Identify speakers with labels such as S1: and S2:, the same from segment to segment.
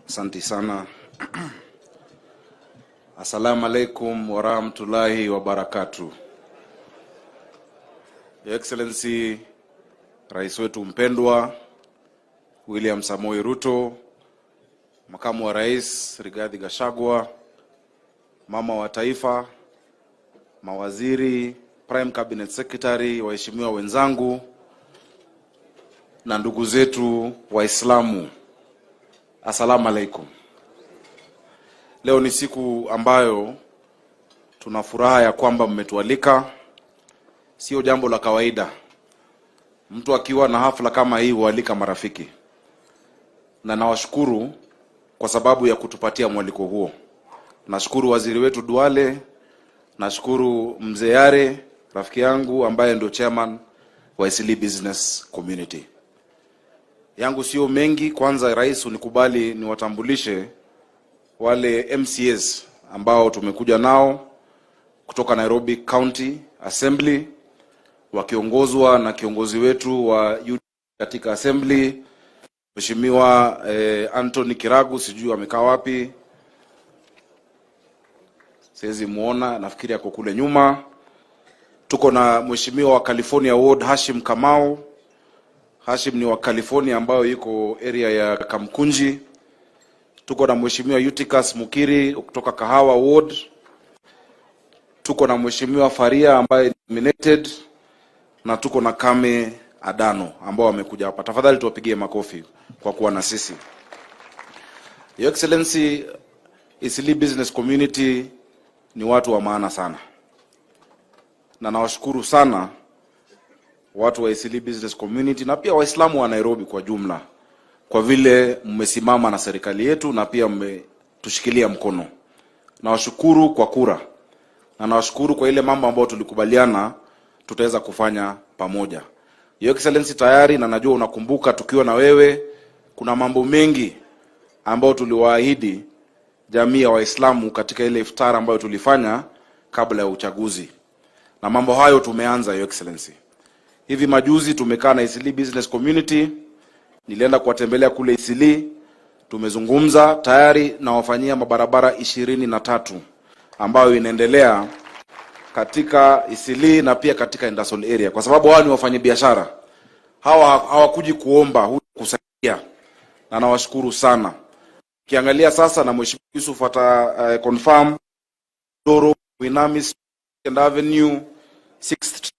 S1: Asante sana. Assalamu alaikum wa rahmatullahi wa barakatuh. Your Excellency, Rais wetu mpendwa William Samoei Ruto, Makamu wa Rais Rigathi Gachagua, Mama wa Taifa, mawaziri, Prime Cabinet Secretary, waheshimiwa wenzangu na ndugu zetu Waislamu. Assalamu alaikum. Leo ni siku ambayo tuna furaha ya kwamba mmetualika. Sio jambo la kawaida mtu akiwa na hafla kama hii hualika marafiki, na nawashukuru kwa sababu ya kutupatia mwaliko huo. Nashukuru waziri wetu Duale, nashukuru Mzee Yare, rafiki yangu ambaye ndio chairman wa Eastleigh Business Community. Yangu sio mengi. Kwanza rais, unikubali niwatambulishe wale MCAs ambao tumekuja nao kutoka Nairobi County Assembly, wakiongozwa na kiongozi wetu wa katika Assembly, Mheshimiwa Anthony Kiragu. Sijui amekaa wapi, siwezi muona, nafikiri yako kule nyuma. Tuko na Mheshimiwa wa California Ward Hashim Kamau. Hashim ni wa California ambayo yuko area ya Kamkunji. Tuko na Mheshimiwa Eutychus Mukiri kutoka Kahawa Ward. Tuko na Mheshimiwa Faria ambaye ni nominated, na tuko na Kame Adano ambao wamekuja hapa. Tafadhali tuwapigie makofi kwa kuwa na sisi. Your Excellency, Eastleigh Business Community ni watu wa maana sana, na nawashukuru sana watu wa Eastleigh Business Community na pia Waislamu wa Nairobi kwa jumla, kwa vile mmesimama na serikali yetu na pia mmetushikilia mkono. Nawashukuru kwa kura, na nawashukuru kwa ile mambo ambayo tulikubaliana tutaweza kufanya pamoja. Your Excellency, tayari na najua unakumbuka tukiwa na wewe, kuna mambo mengi ambayo tuliwaahidi jamii ya Waislamu katika ile iftar ambayo tulifanya kabla ya uchaguzi, na mambo hayo tumeanza. Your Excellency, hivi majuzi tumekaa na Eastleigh Business Community, nilienda kuwatembelea kule Eastleigh, tumezungumza tayari na wafanyia mabarabara 23 ambayo inaendelea katika Eastleigh na pia katika industrial area, kwa sababu hao ni wafanyabiashara. Hawakuji kuomba, kusaidia, na nawashukuru sana. Kiangalia sasa na Mheshimiwa Yusuf ata confirm Doro, Winamis, and Avenue 6th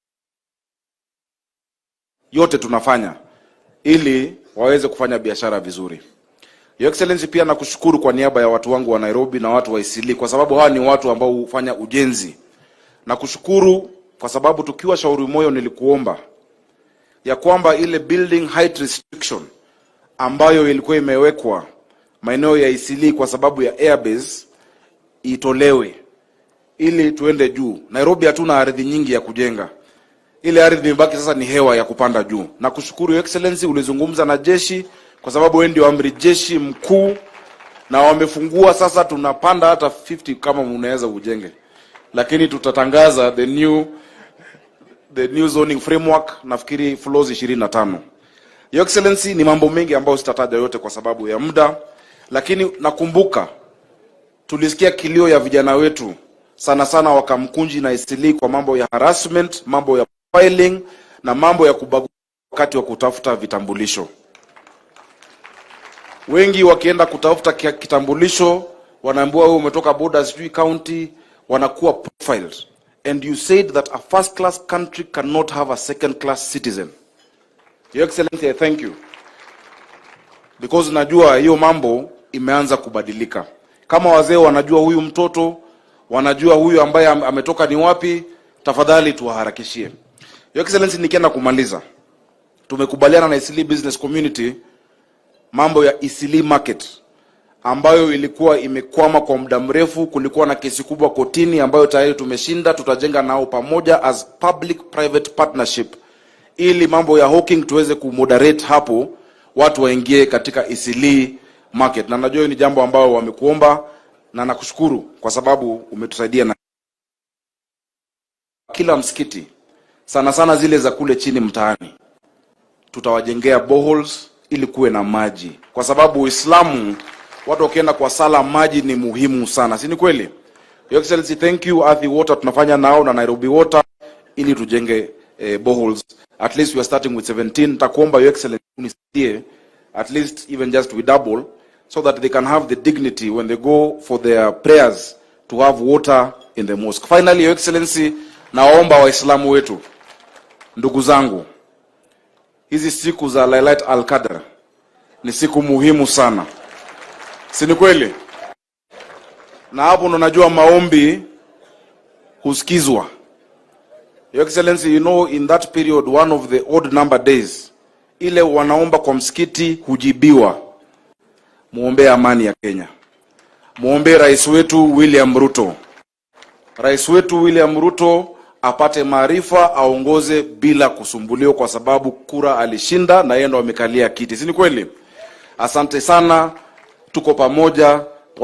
S1: yote tunafanya ili waweze kufanya biashara vizuri. Your Excellency, pia nakushukuru kwa niaba ya watu wangu wa Nairobi na watu wa Eastleigh, kwa sababu hawa ni watu ambao hufanya ujenzi. Nakushukuru kwa sababu tukiwa Shauri Moyo nilikuomba ya kwamba ile building height restriction ambayo ilikuwa imewekwa maeneo ya Eastleigh kwa sababu ya airbase itolewe ili tuende juu. Nairobi hatuna ardhi nyingi ya kujenga. Ile ardhi imebaki sasa ni hewa ya kupanda juu. Na kushukuru Your Excellency, ulizungumza na jeshi kwa sababu wewe ndio amri jeshi mkuu, na wamefungua sasa, tunapanda hata 50 kama unaweza ujenge. Lakini tutatangaza the new zoning framework, nafikiri floors 25. Your Excellency, ni mambo mengi ambayo sitataja yote kwa sababu ya muda, lakini nakumbuka tulisikia kilio ya vijana wetu sana sana wa Kamkunji na Eastleigh kwa mambo ya harassment, mambo ya filing na mambo ya kubagua wakati wa kutafuta vitambulisho. Wengi wakienda kutafuta kitambulisho wanaambiwa wewe umetoka borders sijui county, wanakuwa profiled, and you said that a first class country cannot have a second class citizen. Your Excellency, I thank you, because najua hiyo mambo imeanza kubadilika. Kama wazee wanajua huyu mtoto, wanajua huyu ambaye ametoka ni wapi, tafadhali tuwaharakishie. Your Excellency, nikienda kumaliza, tumekubaliana na Eastleigh Business Community mambo ya Eastleigh Market ambayo ilikuwa imekwama kwa muda mrefu. Kulikuwa na kesi kubwa kotini ambayo tayari tumeshinda. Tutajenga nao pamoja as public private partnership ili mambo ya hawking tuweze kumoderate hapo, watu waingie katika Eastleigh Market. Na najua ni jambo ambao wamekuomba, na nakushukuru kwa sababu umetusaidia. Na kila msikiti sana sana zile za kule chini mtaani tutawajengea boreholes ili kuwe na maji, kwa sababu Uislamu watu wakienda kwa sala, maji ni muhimu sana, si ni kweli? Your Excellency, thank you. Athi Water tunafanya nao na Nairobi Water ili tujenge boreholes. At least we are starting with 17. Nitakuomba Your Excellency unisaidie, at least even just we double, so that they can have the dignity when they go for their prayers to have water in the mosque. Finally, Your Excellency, naomba Waislamu wetu, ndugu zangu, hizi siku za Lailat al-Qadr ni siku muhimu sana, si ni kweli? Na hapo ndo najua maombi husikizwa. Your Excellency, you know, in that period, one of the odd number days, ile wanaomba kwa msikiti hujibiwa. Muombe amani ya Kenya. Muombe rais wetu William Ruto. Rais wetu William Ruto apate maarifa, aongoze bila kusumbuliwa, kwa sababu kura alishinda na yeye ndo amekalia kiti. Si ni kweli? Asante sana, tuko pamoja.